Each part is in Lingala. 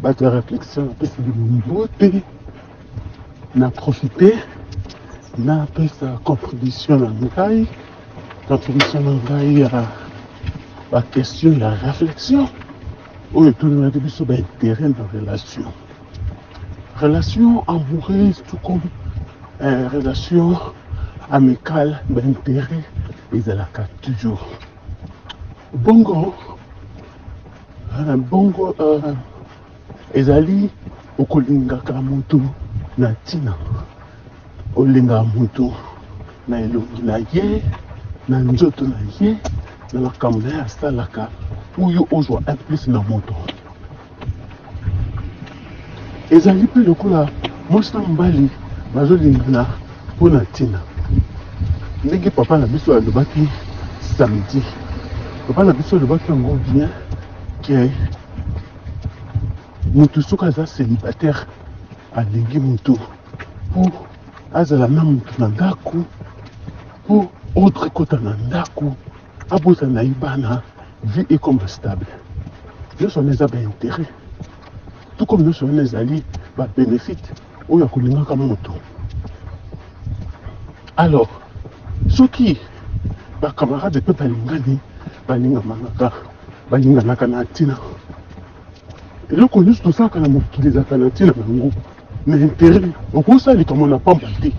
bato ya réflexion napesa mbote na profiter napesa contribution na ngai ya question ya réflexion oyo tolinaki biso baintérêt na relation amoureuse tout comme relation amicale baintérêt ezalaka toujours bongo ezali okolingaka mutu na ntina olingaka mutu na elongi na ye na nzoto na ye na makambo na ye asalaka oyo ozwa implice na moto ezali mpe lokola mwasi na mobali bazolingana mpo na ntina ndenge papa na biso alobaki samedi papa na biso alobaki yango bien ke mutu soki aza célibataire alingi mutu mpo azala na mutu na ndako mpo autre ekota na ndako abotana na ye bana vie ekoma stable nyonso wana eza baintérêt tout comme nyonso wana ezali babénéfice oyo akolingaka moto alors soki bacamarade mpe balinganaka na ntina eloko nyonso tosalaka na mokili ezalaka na ntina nango na intérêt okosala likambo na pamba te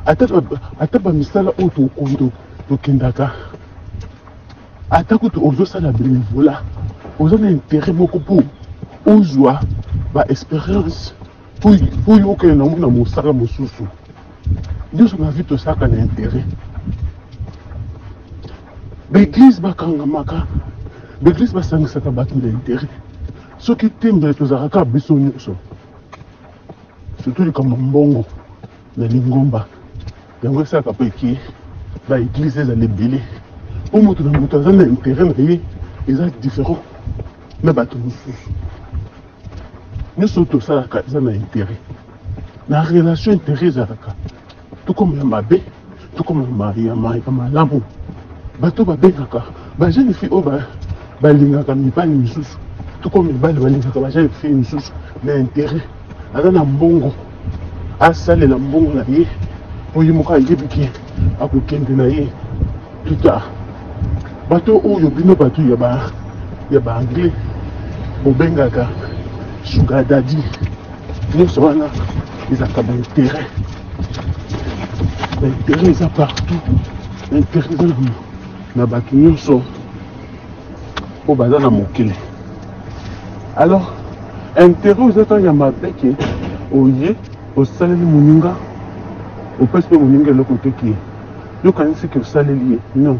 ata bamisala oyo tokondo tokendaka ata kutu ozosala bénévolat oza na intérêt moko mpo ozwa baexpérience mpo yo okende nango na mosala mosusu nyonso na vie tosalaka na intérêt baeglise bakangamaka baeglise basangisaka bato na intérêt soki tembe tozalaka biso nyonso surtout likambo mbongo na lingomba yango esalaka mpe eki baeglise ezala ebele mpo moto na moto aza na intérêt na ye eza différent na bato mosusu nyonso tosalaka eza na intérêt na relation intérêt ezalaka tokoma ya mabe tokoma ya malamu bato babengaka bajeune fille oyo balingaka mibali misusu tokoma mibali balingaka bajeune fille misusu na intérêt aza na mbongo asalela mbongo na ye mpo ye moko ayebiki akokende na ye tuta bato oyo bino bato ya baanglais bobengaka sugar daddy nyonso wana ezalaka baintérêt eza partout intérêt eza na bato nyonso oyo baza na mokili alors intérêt ezaka ya mabe ke oye osaleli moninga opesi mpe moninga eloko teki yokanisi ke osaleli ye non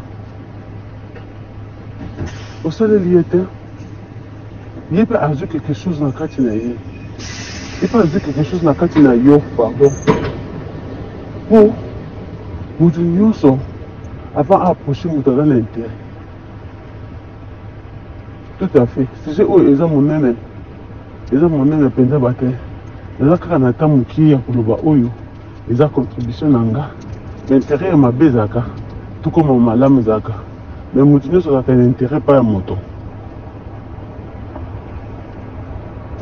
osaleli ye te ye mpe azwi quelque chose na kati na ye ye mpe azwi quelque chose na kati na yo pardon mpo motu nyonso avant approcher moto aza na intérêt tout à fait sujet oyo eza monene mpenza bate eza kaka na ta mokie ya koloba oyo eza contribution na nga intérêt ya mabe ezalaka tukoma malamu ezalaka mais motu nyonso azalaka na intérêt pa ya moto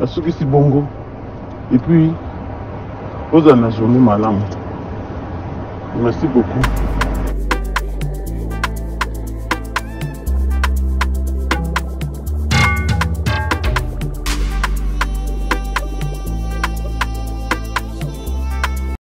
asukisi bongo et puis ozala na journée malamu merci beaucoup